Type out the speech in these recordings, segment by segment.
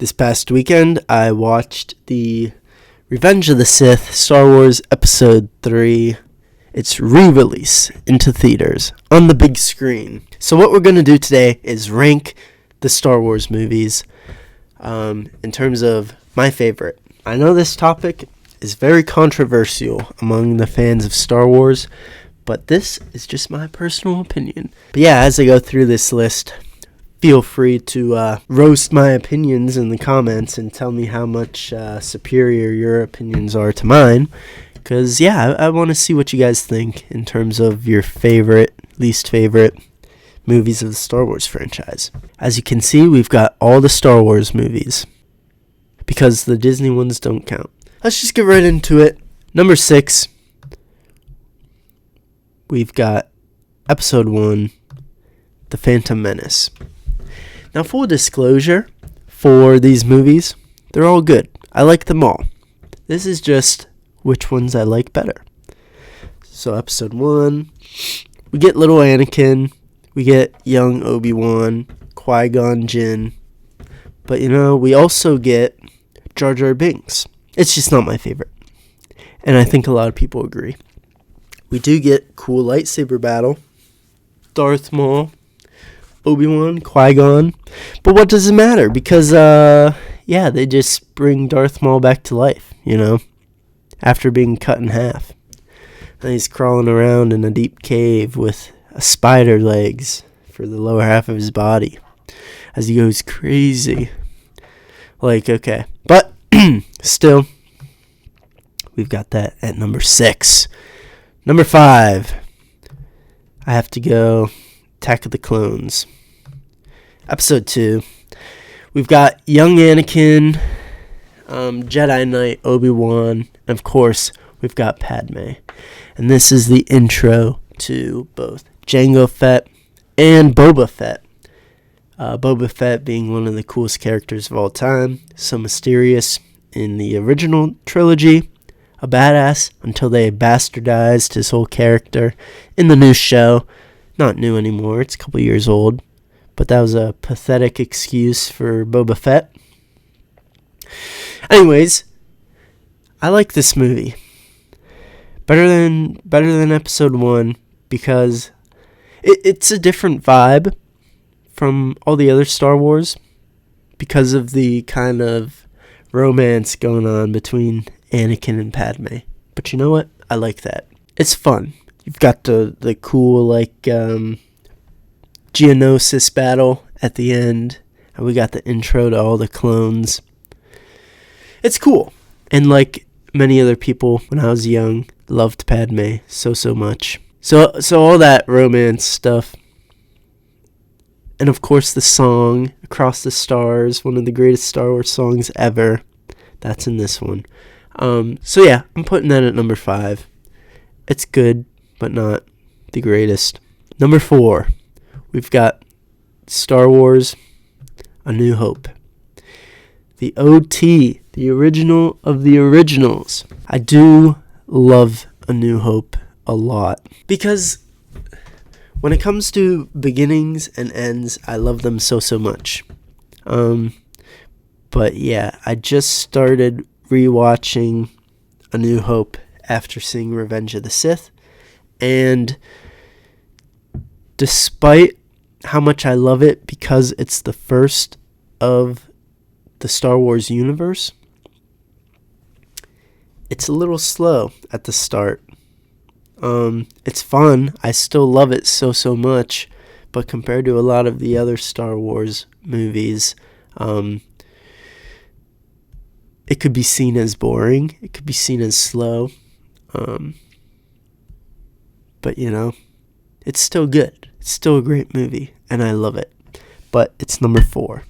This past weekend, I watched the Revenge of the Sith Star Wars Episode 3. Its re-release into theaters on the big screen. So what we're going to do today is rank the Star Wars movies in terms of my favorite. I know this topic is very controversial among the fans of Star Wars, but this is just my personal opinion. But yeah, as I go through this list, feel free to roast my opinions in the comments and tell me how much superior your opinions are to mine. Because, yeah, I want to see what you guys think in terms of your favorite, least favorite movies of the Star Wars franchise. As you can see, we've got all the Star Wars movies, because the Disney ones don't count. Let's just get right into it. Number 6, we've got Episode 1, The Phantom Menace. Now, full disclosure, for these movies, they're all good. I like them all. This is just which ones I like better. So, Episode 1, we get little Anakin, we get young Obi-Wan, Qui-Gon Jinn, but, we also get Jar Jar Binks. It's just not my favorite, and I think a lot of people agree. We do get cool lightsaber battle, Darth Maul, Obi-Wan, Qui-Gon, but what does it matter? Because, they just bring Darth Maul back to life, after being cut in half. And he's crawling around in a deep cave with spider legs for the lower half of his body as he goes crazy. Okay. But, still, we've got that at number 6. Number 5, I have to go Attack of the Clones. Episode 2, we've got young Anakin, Jedi Knight Obi-Wan, and of course, we've got Padme. And this is the intro to both Jango Fett and Boba Fett. Boba Fett being one of the coolest characters of all time, so mysterious in the original trilogy, a badass until they bastardized his whole character in the new show. Not new anymore, it's a couple years old, but that was a pathetic excuse for Boba Fett. Anyways, I like this movie better than Episode 1 because it's a different vibe from all the other Star Wars because of the kind of romance going on between Anakin and Padme. But you know what? I like that. It's fun. You've got the cool, Geonosis battle at the end. And we got the intro to all the clones. It's cool. And like many other people, when I was young, loved Padme so much. So all that romance stuff. And of course the song, Across the Stars, one of the greatest Star Wars songs ever. That's in this one. I'm putting that at number 5. It's good, but not the greatest. Number 4, we've got Star Wars A New Hope. The OT, the original of the originals. I do love A New Hope a lot because when it comes to beginnings and ends, I love them so much. But yeah, I just started rewatching A New Hope after seeing Revenge of the Sith, and despite how much I love it because it's the first of the Star Wars universe, it's a little slow at the start. It's fun. I still love it so much, but compared to a lot of the other Star Wars movies, it could be seen as boring. It could be seen as slow. But, it's still good. It's still a great movie, and I love it. But it's number 4.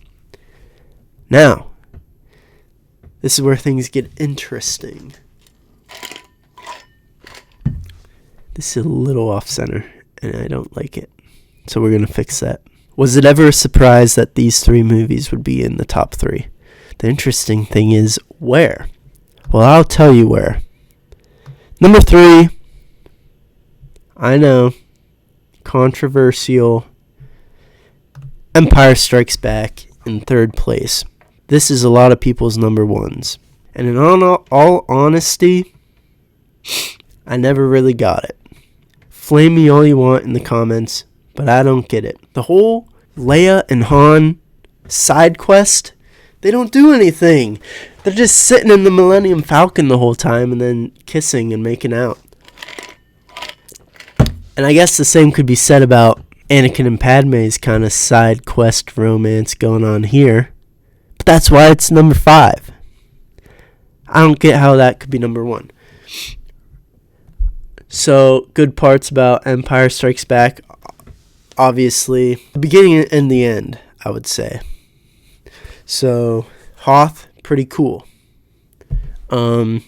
Now, this is where things get interesting. This is a little off-center, and I don't like it. So we're going to fix that. Was it ever a surprise that these 3 movies would be in the top 3? The interesting thing is where. Well, I'll tell you where. Number 3, I know, controversial, Empire Strikes Back in 3rd place. this is a lot of people's number ones. And in all honesty, I never really got it. Flame me all you want in the comments, but I don't get it. The whole Leia and Han side quest, they don't do anything. They're just sitting in the Millennium Falcon the whole time and then kissing and making out. And I guess the same could be said about Anakin and Padme's kind of side quest romance going on here. But that's why it's number 5. I don't get how that could be number 1. So, good parts about Empire Strikes Back. Obviously, the beginning and the end, I would say. So, Hoth, pretty cool. And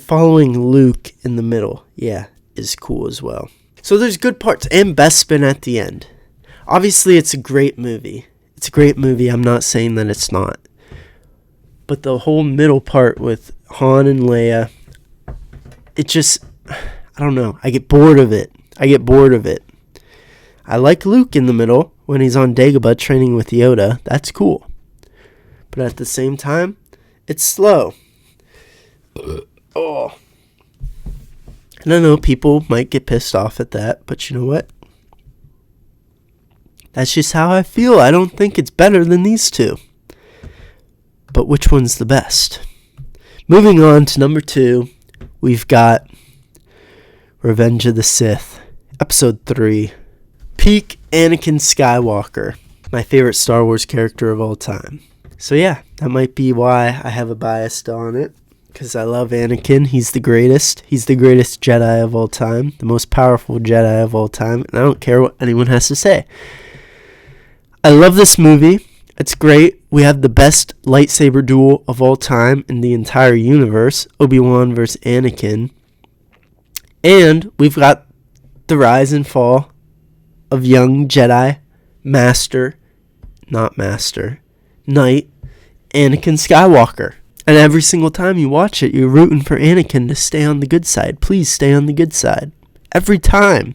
following Luke in the middle, is cool as well. So there's good parts and Bespin at the end. Obviously, it's a great movie. I'm not saying that it's not. But the whole middle part with Han and Leia, it just, I don't know. I get bored of it. I like Luke in the middle when he's on Dagobah training with Yoda. That's cool. But at the same time, it's slow. Oh. And I know people might get pissed off at that, but you know what? That's just how I feel. I don't think it's better than these two. But which one's the best? Moving on to number 2, we've got Revenge of the Sith, Episode 3. Peak Anakin Skywalker, my favorite Star Wars character of all time. So yeah, that might be why I have a bias on it. Because I love Anakin. He's the greatest. He's the greatest Jedi of all time. The most powerful Jedi of all time. And I don't care what anyone has to say. I love this movie. It's great. We have the best lightsaber duel of all time in the entire universe. Obi-Wan versus Anakin. And we've got the rise and fall of young Jedi Knight, Anakin Skywalker. And every single time you watch it, you're rooting for Anakin to stay on the good side. Please stay on the good side. Every time.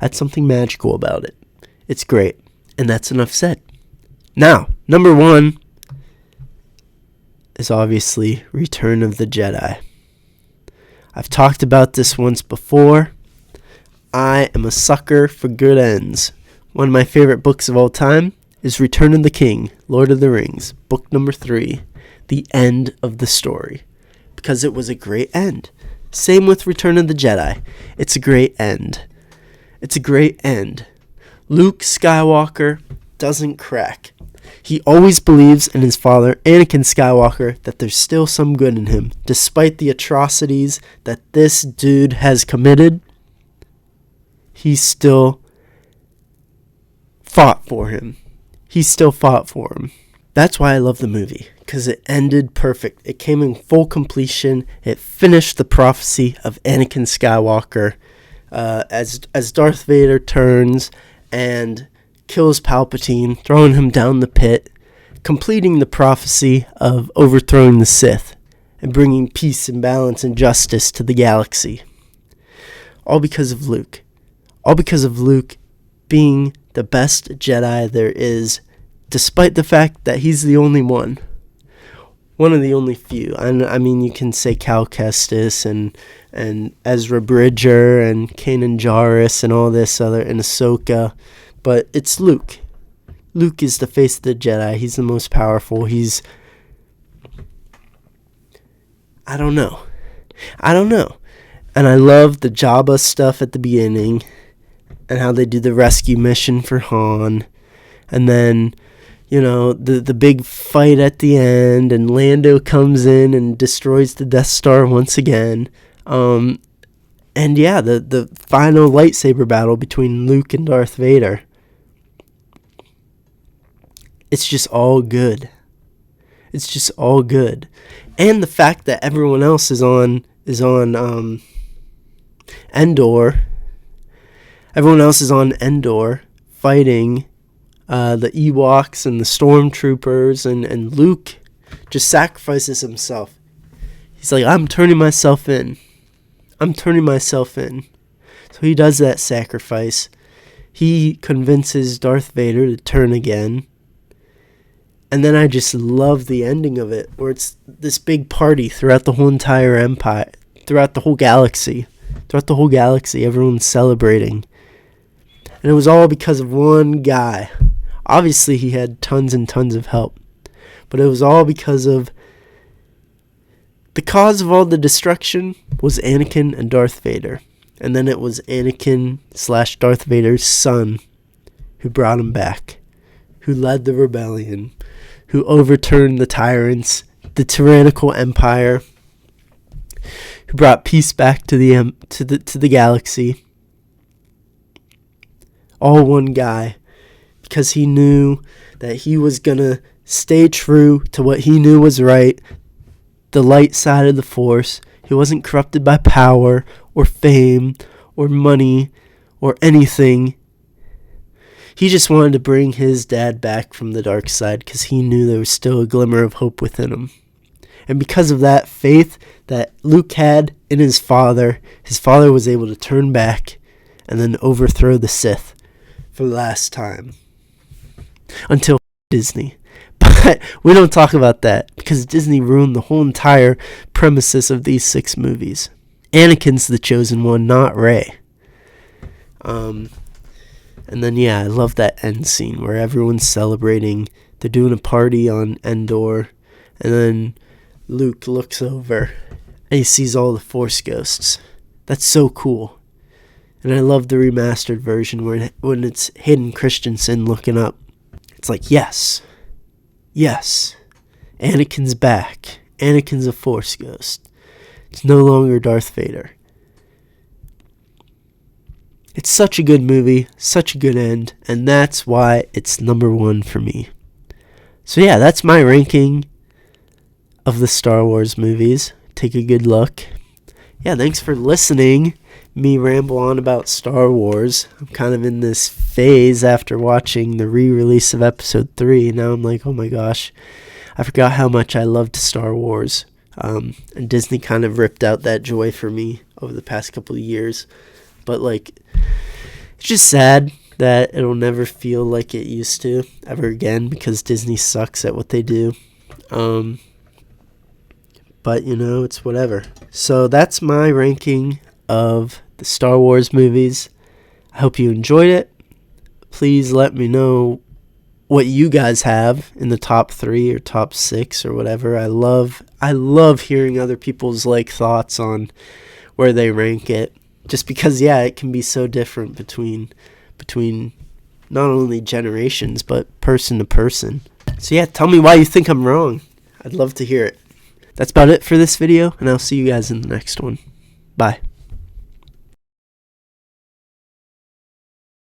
That's something magical about it. It's great. And that's enough said. Now, number 1 is obviously Return of the Jedi. I've talked about this once before. I am a sucker for good ends. One of my favorite books of all time is Return of the King, Lord of the Rings, book number 3. The end of the story, because it was a great end. Same with Return of the Jedi. It's a great end. Luke Skywalker doesn't crack. He always believes in his father, Anakin Skywalker, that there's still some good in him. Despite the atrocities that this dude has committed, he still fought for him. That's why I love the movie, because it ended perfect. It came in full completion. It finished the prophecy of Anakin Skywalker as Darth Vader turns and kills Palpatine, throwing him down the pit, completing the prophecy of overthrowing the Sith and bringing peace and balance and justice to the galaxy. All because of Luke. All because of Luke being the best Jedi there is, despite the fact that he's the only one. One of the only few. I mean, you can say Cal Kestis and Ezra Bridger and Kanan Jarrus and all this other, and Ahsoka. But it's Luke. Luke is the face of the Jedi. He's the most powerful. I don't know. And I love the Jabba stuff at the beginning and how they do the rescue mission for Han. And then, the big fight at the end, and Lando comes in and destroys the Death Star once again. And yeah, the final lightsaber battle between Luke and Darth Vader. It's just all good. And the fact that everyone else is on Endor. Everyone else is on Endor fighting the Ewoks and the Stormtroopers, and Luke just sacrifices himself. He's like, I'm turning myself in. So he does that sacrifice. He convinces Darth Vader to turn again. And then I just love the ending of it, where it's this big party throughout the whole entire empire, throughout the whole galaxy. Throughout the whole galaxy, everyone's celebrating. And it was all because of one guy. Obviously, he had tons and tons of help. But it was all because of... The cause of all the destruction was Anakin and Darth Vader. And then it was Anakin/Darth Vader's son who brought him back, who led the rebellion, who overturned the tyrants, the tyrannical empire, who brought peace back to the galaxy. All one guy, because he knew that he was gonna stay true to what he knew was right, the light side of the Force. He wasn't corrupted by power or fame or money or anything. He just wanted to bring his dad back from the dark side because he knew there was still a glimmer of hope within him. And because of that faith that Luke had in his father was able to turn back and then overthrow the Sith for the last time. Until Disney. But we don't talk about that because Disney ruined the whole entire premises of these 6 movies. Anakin's the chosen one, not Rey. And then, I love that end scene where everyone's celebrating. They're doing a party on Endor. And then Luke looks over and he sees all the Force ghosts. That's so cool. And I love the remastered version when it's Hayden Christensen looking up. It's like, yes, Anakin's back. Anakin's a Force ghost. It's no longer Darth Vader. It's such a good movie, such a good end, and that's why it's number 1 for me. So that's my ranking of the Star Wars movies. Take a good look. Thanks for listening. Me ramble on about Star Wars. I'm kind of in this phase after watching the re-release of Episode 3. Now I'm like, oh my gosh, I forgot how much I loved Star Wars. And Disney kind of ripped out that joy for me over the past couple of years. But it's just sad that it'll never feel like it used to ever again because Disney sucks at what they do. But, it's whatever. So that's my ranking of the Star Wars movies. I hope you enjoyed it. Please let me know what you guys have in the top 3 or top 6 or whatever. I love hearing other people's thoughts on where they rank it. Just because, it can be so different between not only generations, but person to person. So tell me why you think I'm wrong. I'd love to hear it. That's about it for this video, and I'll see you guys in the next one. Bye.